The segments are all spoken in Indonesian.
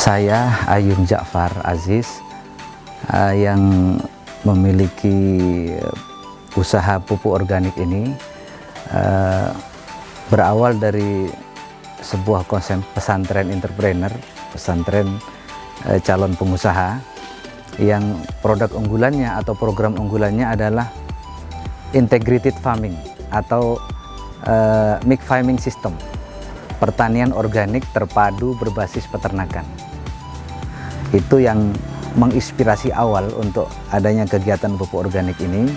Saya Ayun Ja'far Aziz yang memiliki usaha pupuk organik ini berawal dari sebuah konsep pesantren entrepreneur, pesantren calon pengusaha yang produk unggulannya atau program unggulannya adalah integrated farming atau mixed farming system, pertanian organik terpadu berbasis peternakan. Itu yang menginspirasi awal untuk adanya kegiatan pupuk organik ini,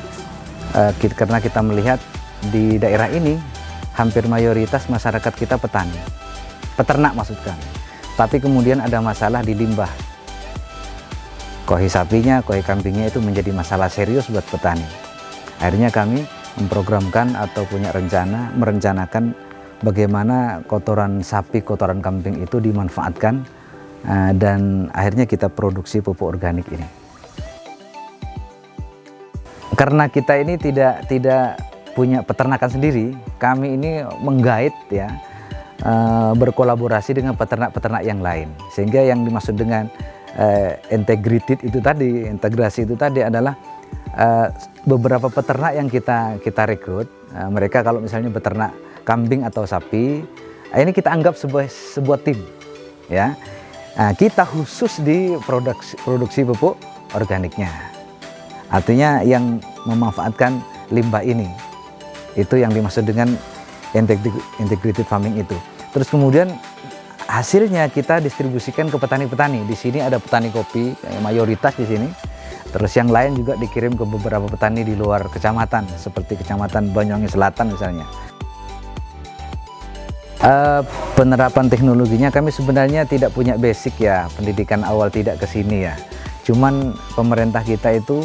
karena kita melihat di daerah ini hampir mayoritas masyarakat kita petani, peternak maksud kami, tapi kemudian ada masalah di limbah. Kohi sapinya, kohi kambingnya itu menjadi masalah serius buat petani. Akhirnya kami memprogramkan atau punya merencanakan bagaimana kotoran sapi, kotoran kambing itu dimanfaatkan, dan akhirnya kita produksi pupuk organik ini. Karena kita ini tidak punya peternakan sendiri, kami ini menggait ya, berkolaborasi dengan peternak-peternak yang lain, sehingga yang dimaksud dengan integrated itu tadi, integrasi itu tadi adalah beberapa peternak yang kita rekrut. Mereka kalau misalnya beternak kambing atau sapi, ini kita anggap sebuah tim ya. Kita khusus di produksi pupuk organiknya, artinya yang memanfaatkan limbah ini, itu yang dimaksud dengan integrated farming itu. Terus kemudian hasilnya kita distribusikan ke petani-petani. Di sini ada petani kopi mayoritas di sini. Terus yang lain juga dikirim ke beberapa petani di luar kecamatan, seperti kecamatan Banyuwangi Selatan misalnya. Penerapan teknologinya kami sebenarnya tidak punya basic ya, pendidikan awal tidak ke sini ya. Cuman pemerintah kita itu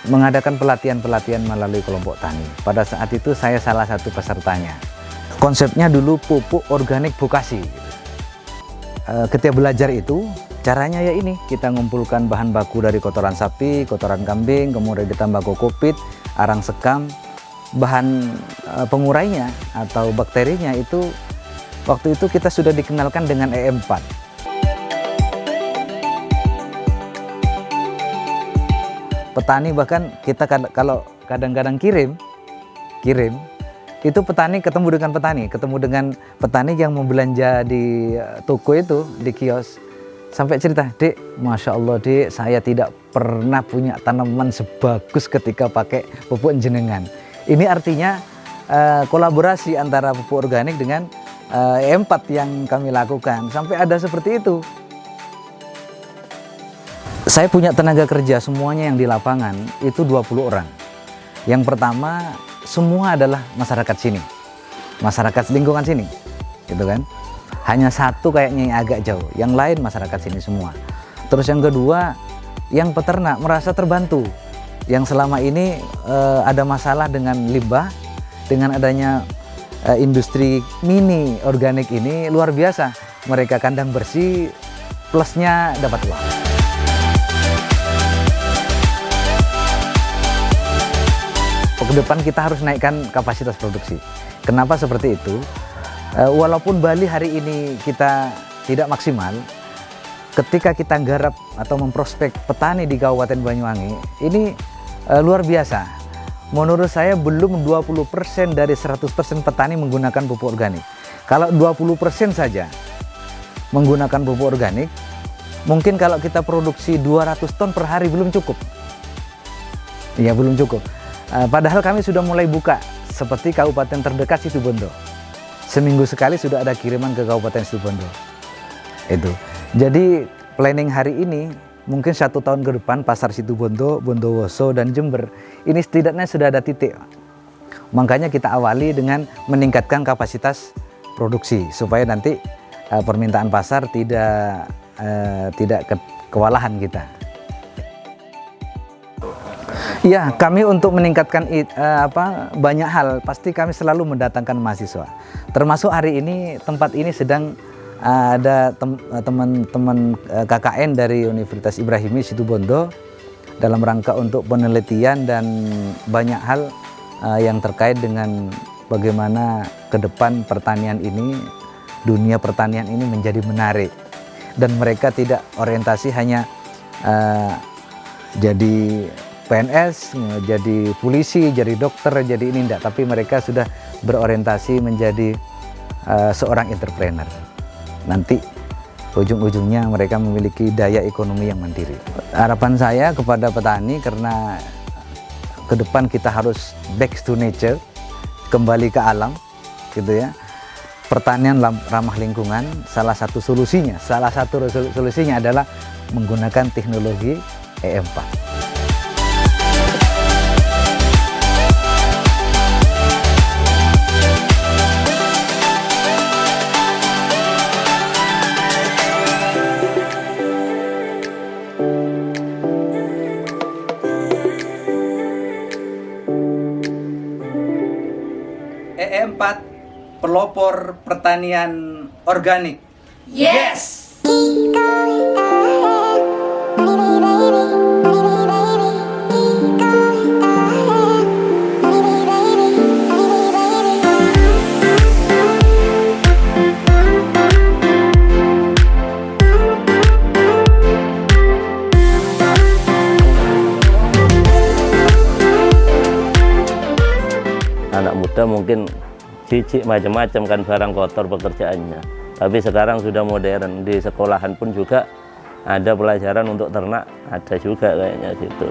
mengadakan pelatihan-pelatihan melalui kelompok tani. Pada saat itu saya salah satu pesertanya. Konsepnya dulu pupuk organik vokasi. Ketika belajar itu, caranya ya ini, kita ngumpulkan bahan baku dari kotoran sapi, kotoran kambing, kemudian ditambah kokopit, arang sekam. Bahan pengurainya atau bakterinya itu waktu itu kita sudah dikenalkan dengan EM4. Petani bahkan kita kalau kadang-kadang kirim itu petani ketemu dengan petani yang mau belanja di toko itu, di kios, sampai cerita, "Dek, Masya Allah Dek, saya tidak pernah punya tanaman sebagus ketika pakai pupuk jenengan." Ini artinya kolaborasi antara pupuk organik dengan E4 yang kami lakukan, sampai ada seperti itu. Saya punya tenaga kerja semuanya yang di lapangan itu 20 orang. Yang pertama semua adalah masyarakat sini, masyarakat lingkungan sini, gitu kan. Hanya satu kayaknya yang agak jauh, yang lain masyarakat sini semua. Terus yang kedua, yang peternak merasa terbantu. Yang selama ini ada masalah dengan limbah, dengan adanya industri mini organik ini luar biasa. Mereka kandang bersih, plusnya dapat uang. Ke depan kita harus naikkan kapasitas produksi. Kenapa seperti itu? Walaupun Bali hari ini kita tidak maksimal, ketika kita garap atau memprospek petani di Kabupaten Banyuwangi, ini luar biasa. Menurut saya belum 20% dari 100% petani menggunakan pupuk organik. Kalau 20% saja menggunakan pupuk organik, mungkin kalau kita produksi 200 ton per hari belum cukup. Iya, belum cukup. Padahal kami sudah mulai buka, seperti kabupaten terdekat Situbondo. Seminggu sekali sudah ada kiriman ke Kabupaten Situbondo. Itu. Jadi planning hari ini, mungkin 1 tahun ke depan pasar Situbondo, Bondowoso, dan Jember ini setidaknya sudah ada titik. Makanya kita awali dengan meningkatkan kapasitas produksi supaya nanti permintaan pasar tidak kewalahan kita. Ya, kami untuk meningkatkan banyak hal, pasti kami selalu mendatangkan mahasiswa. Termasuk hari ini tempat ini sedang ada teman-teman KKN dari Universitas Ibrahimi Situbondo dalam rangka untuk penelitian dan banyak hal yang terkait dengan bagaimana ke depan pertanian ini, dunia pertanian ini menjadi menarik. dan mereka tidak orientasi hanya jadi PNS, jadi polisi, jadi dokter, jadi ini enggak, tapi mereka sudah berorientasi menjadi seorang entrepreneur. Nanti ujung-ujungnya mereka memiliki daya ekonomi yang mandiri. Harapan saya kepada petani, karena ke depan kita harus back to nature, kembali ke alam, gitu ya. Pertanian ramah lingkungan, salah satu solusinya adalah menggunakan teknologi E4. E4 pelopor pertanian organik. Yes! Anak muda mungkin jijik macam-macam kan barang kotor pekerjaannya, tapi sekarang sudah modern, di sekolahan pun juga ada pelajaran untuk ternak, ada juga kayaknya gitu.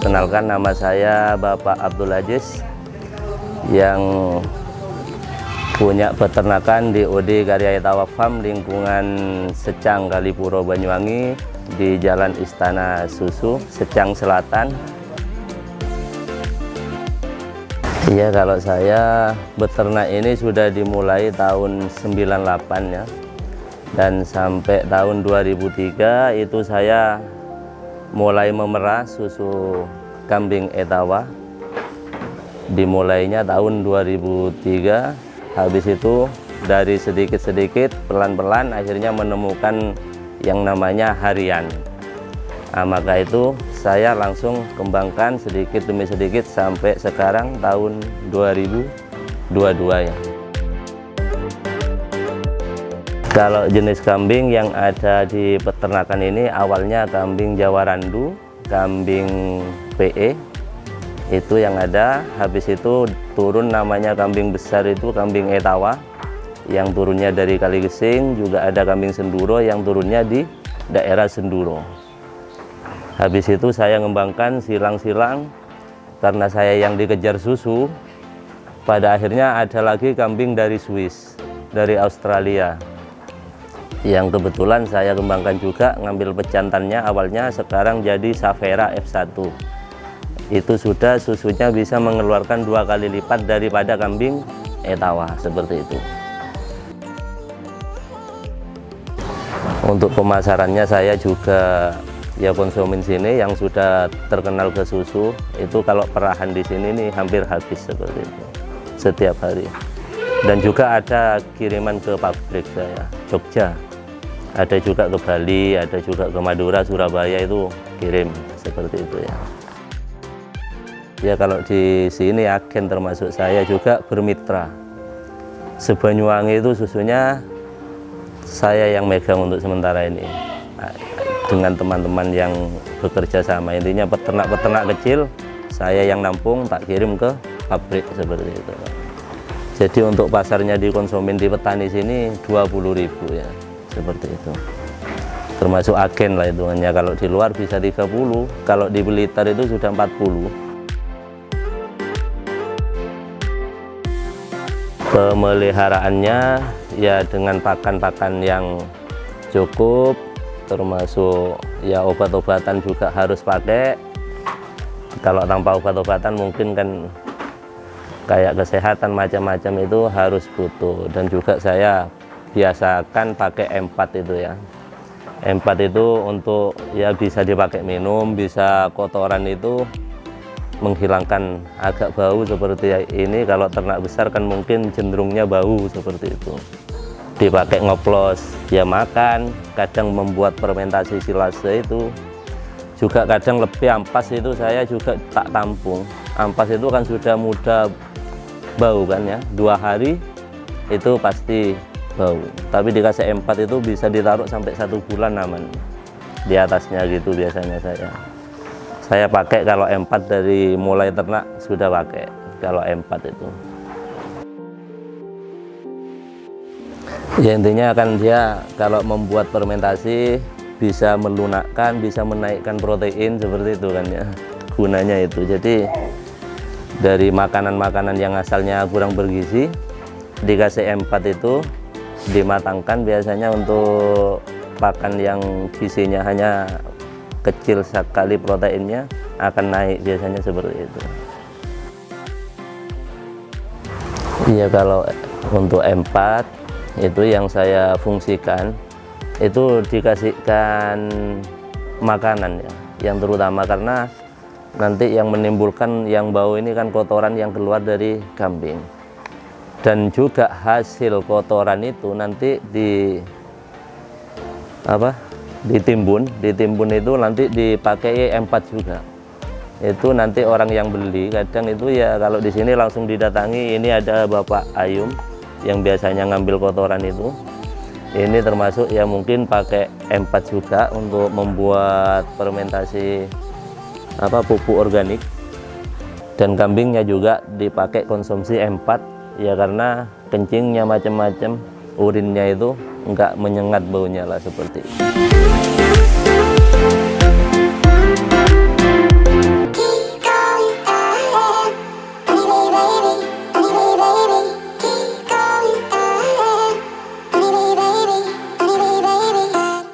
Perkenalkan, nama saya Bapak Abdul Aziz yang punya peternakan di OD Karya Etawa Farm lingkungan Secang, Kalipuro, Banyuwangi di Jalan Istana Susu, Secang Selatan. Iya, kalau saya beternak ini sudah dimulai tahun 98 ya, dan sampai tahun 2003 itu saya mulai memerah susu kambing Etawa. Dimulainya tahun 2003, habis itu dari sedikit-sedikit pelan-pelan akhirnya menemukan yang namanya harian. Nah, maka itu saya langsung kembangkan sedikit demi sedikit sampai sekarang tahun 2022 ya. Kalau jenis kambing yang ada di peternakan ini awalnya kambing Jawa Randu, kambing PE itu yang ada. Habis itu turun namanya kambing besar itu kambing Etawa yang turunnya dari Kaligesing, juga ada kambing Senduro yang turunnya di daerah Senduro. Habis itu saya ngembangkan silang-silang karena saya yang dikejar susu. Pada akhirnya ada lagi kambing dari Swiss, dari Australia, yang kebetulan saya kembangkan juga, ngambil pejantannya awalnya, sekarang jadi Savera F1. Itu sudah susunya bisa mengeluarkan 2 kali lipat daripada kambing Etawa, seperti itu. Untuk pemasarannya saya juga ya konsumen sini yang sudah terkenal ke susu, itu kalau perahan di sini nih hampir habis seperti itu setiap hari. Dan juga ada kiriman ke pabrik saya, Jogja. Ada juga ke Bali, ada juga ke Madura, Surabaya, itu kirim seperti itu ya. Ya kalau di sini agen termasuk saya juga bermitra. Sebanyuwangi itu susunya saya yang megang untuk sementara ini. Dengan teman-teman yang bekerja sama, intinya peternak-peternak kecil, saya yang nampung, tak kirim ke pabrik seperti itu. Jadi untuk pasarnya dikonsumin di petani sini 20.000 ya. Seperti itu, termasuk agen lah hitungannya. Kalau di luar bisa 30, kalau di Blitar itu sudah 40. Pemeliharaannya ya dengan pakan-pakan yang cukup, termasuk ya obat-obatan juga harus pakai. Kalau tanpa obat-obatan mungkin kan kayak kesehatan macam-macam itu harus butuh. Dan juga saya biasakan pakai E4 itu ya. E4 itu untuk ya bisa dipakai minum, bisa kotoran itu menghilangkan agak bau seperti ini. Kalau ternak besar kan mungkin cenderungnya bau seperti itu. Dipakai ngoplos, dia makan, kadang membuat fermentasi silase itu. Juga kadang lebih ampas itu saya juga tak tampung. Ampas itu kan sudah mudah bau kan ya, 2 hari itu pasti bau. Tapi dikasih M4 itu bisa ditaruh sampai 1 bulan aman di atasnya gitu biasanya saya pakai. Kalau M4 dari mulai ternak sudah pakai kalau M4 itu. Ya intinya kan dia kalau membuat fermentasi bisa melunakkan, bisa menaikkan protein seperti itu kan ya, gunanya itu. Jadi dari makanan-makanan yang asalnya kurang bergizi dikasih M4 itu dimatangkan, biasanya untuk pakan yang gizinya hanya kecil sekali proteinnya akan naik biasanya seperti itu. Iya, kalau untuk M4 itu yang saya fungsikan itu dikasihkan makanan ya, yang terutama karena nanti yang menimbulkan yang bau ini kan kotoran yang keluar dari kambing, dan juga hasil kotoran itu nanti ditimbun itu nanti dipakai M4 juga. Itu nanti orang yang beli kadang itu ya kalau di sini langsung didatangi, ini ada Bapak Ayum yang biasanya ngambil kotoran itu. Ini termasuk ya mungkin pakai M4 juga untuk membuat fermentasi pupuk organik, dan kambingnya juga dipakai konsumsi M4 ya karena kencingnya macam-macam, urinnya itu enggak menyengat baunya lah seperti itu.